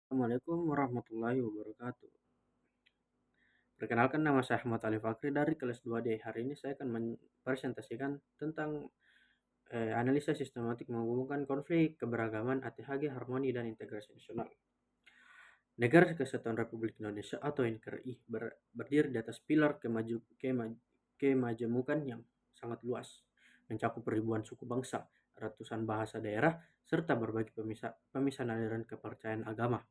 Assalamualaikum warahmatullahi wabarakatuh. Perkenalkan, nama saya Ahmad Ali Fakri dari kelas 2D. Hari ini saya akan mempresentasikan tentang analisa sistematik menghubungkan konflik keberagaman ATHG, harmoni, dan integrasi nasional. Negara Kesatuan Republik Indonesia atau NKRI berdiri di atas pilar kemajemukan yang sangat luas, mencakup ribuan suku bangsa, ratusan bahasa daerah, serta berbagai pemisahan aliran kepercayaan agama.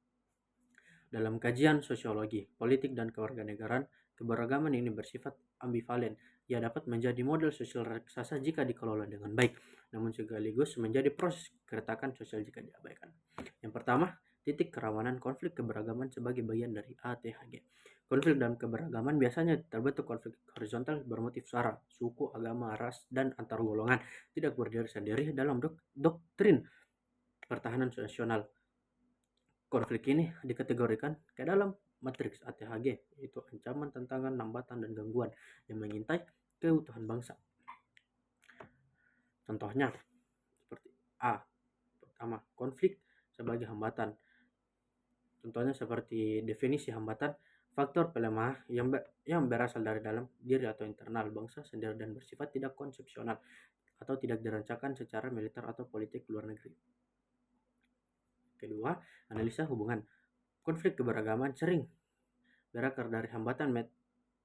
Dalam kajian sosiologi, politik, dan kewarganegaraan, keberagaman ini bersifat ambivalen. Ia dapat menjadi model sosial raksasa jika dikelola dengan baik, namun sekaligus menjadi proses keretakan sosial jika diabaikan. Yang pertama, titik kerawanan konflik keberagaman sebagai bagian dari ATHG. Konflik dan keberagaman biasanya terbentuk konflik horizontal bermotif sara, suku, agama, ras, dan antar golongan, tidak berdiri sendiri dalam doktrin pertahanan nasional. Konflik ini dikategorikan ke dalam matriks ATHG, yaitu ancaman, tantangan, hambatan, dan gangguan yang mengintai keutuhan bangsa. Contohnya seperti A. Pertama, konflik sebagai hambatan. Contohnya seperti definisi hambatan, faktor pelemah yang berasal dari dalam diri atau internal bangsa sendiri dan bersifat tidak konsepsional atau tidak dirancangkan secara militer atau politik luar negeri. Kedua, analisa hubungan. Konflik keberagaman sering berakar dari hambatan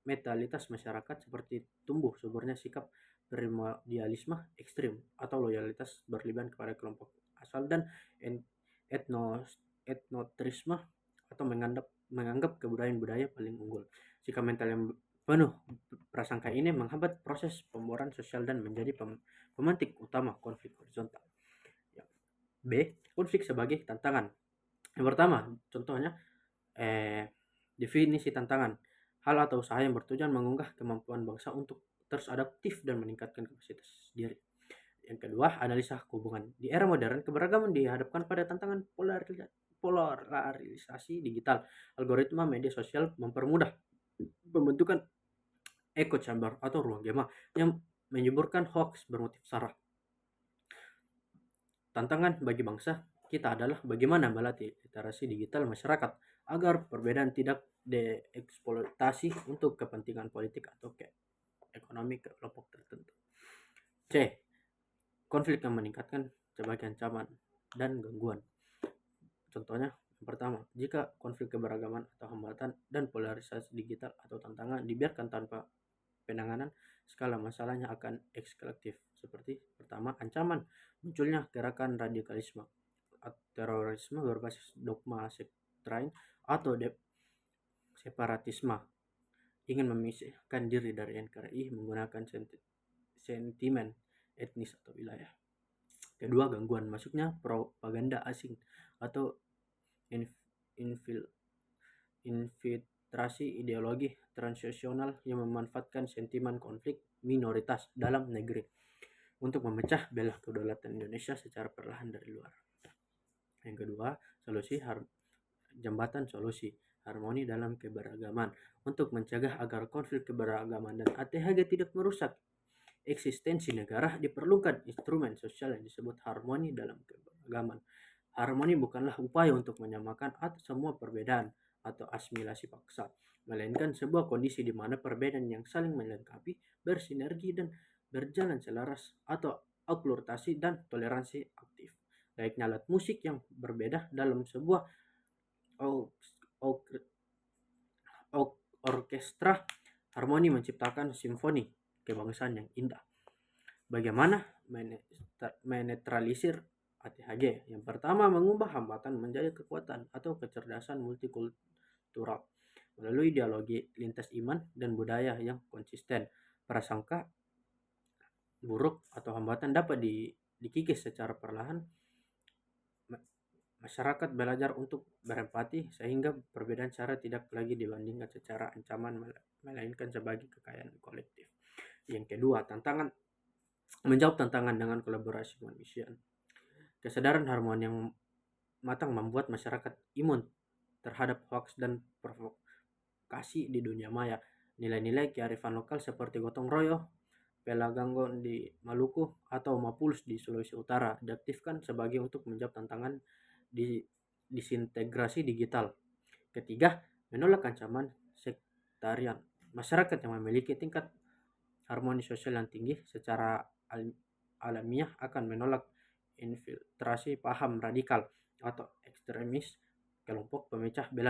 metalitas masyarakat seperti tumbuh suburnya sikap primordialisme ekstrim atau loyalitas berlebihan kepada kelompok asal dan etnotrisme atau menganggap kebudayaan budaya paling unggul. Sikap mental yang penuh prasangka ini menghambat proses pemboran sosial dan menjadi pemantik utama konflik horizontal. B. Konflik sebagai tantangan. Yang pertama, contohnya definisi tantangan, hal atau usaha yang bertujuan mengunggah kemampuan bangsa untuk terus adaptif dan meningkatkan kapasitas diri. Yang kedua, analisa hubungan. Di era modern, keberagaman dihadapkan pada tantangan polarisasi digital. Algoritma media sosial mempermudah pembentukan echo chamber atau ruang gema yang menyuburkan hoax bermotif sara. Tantangan bagi bangsa kita adalah bagaimana melatih literasi digital masyarakat agar perbedaan tidak dieksploitasi untuk kepentingan politik atau ekonomi kelompok tertentu. C. Konflik yang meningkatkan sebagai ancaman dan gangguan. Contohnya, yang pertama, jika konflik keberagaman atau hambatan dan polarisasi digital atau tantangan dibiarkan tanpa penanganan, skala masalahnya akan eskalatif. Seperti pertama, ancaman munculnya gerakan radikalisme, terorisme berbasis dogma sektrain atau separatisme, ingin memisahkan diri dari NKRI menggunakan sentimen etnis atau wilayah. Kedua, gangguan masuknya propaganda asing atau infiltrasi ideologi transnasional yang memanfaatkan sentimen konflik minoritas dalam negeri untuk memecah belah kedaulatan Indonesia secara perlahan dari luar. Yang kedua, jembatan solusi harmoni dalam keberagaman untuk mencegah agar konflik keberagaman dan ATHG tidak merusak eksistensi negara. Diperlukan instrumen sosial yang disebut harmoni dalam keberagaman. Harmoni bukanlah upaya untuk menyamakan semua perbedaan atau asimilasi paksa, melainkan sebuah kondisi di mana perbedaan yang saling melengkapi, bersinergi, dan berjalan selaras atau akulturasi dan toleransi aktif. Layaknya alat musik yang berbeda dalam sebuah orkestra, harmoni menciptakan simfoni kebangsaan yang indah. Bagaimana menetralisir ATHG? Yang pertama, mengubah hambatan menjadi kekuatan atau kecerdasan multikultural melalui dialogi lintas iman dan budaya yang konsisten. Prasangka buruk atau hambatan dapat dikikis secara perlahan. Masyarakat belajar untuk berempati sehingga perbedaan cara tidak lagi dibandingkan secara ancaman, melainkan sebagai kekayaan kolektif. Yang kedua, menjawab tantangan dengan kolaborasi manusia. Kesadaran harmoni yang matang membuat masyarakat imun terhadap hoax dan provokasi di dunia maya. Nilai-nilai kearifan lokal seperti gotong royong, Pelaganggon di Maluku, atau Mapulus di Sulawesi Utara diaktifkan sebagai untuk menjawab tantangan di disintegrasi digital. Ketiga, menolak ancaman sektarian. Masyarakat yang memiliki tingkat harmoni sosial yang tinggi secara alamiah akan menolak infiltrasi paham radikal atau ekstremis kelompok pemecah belah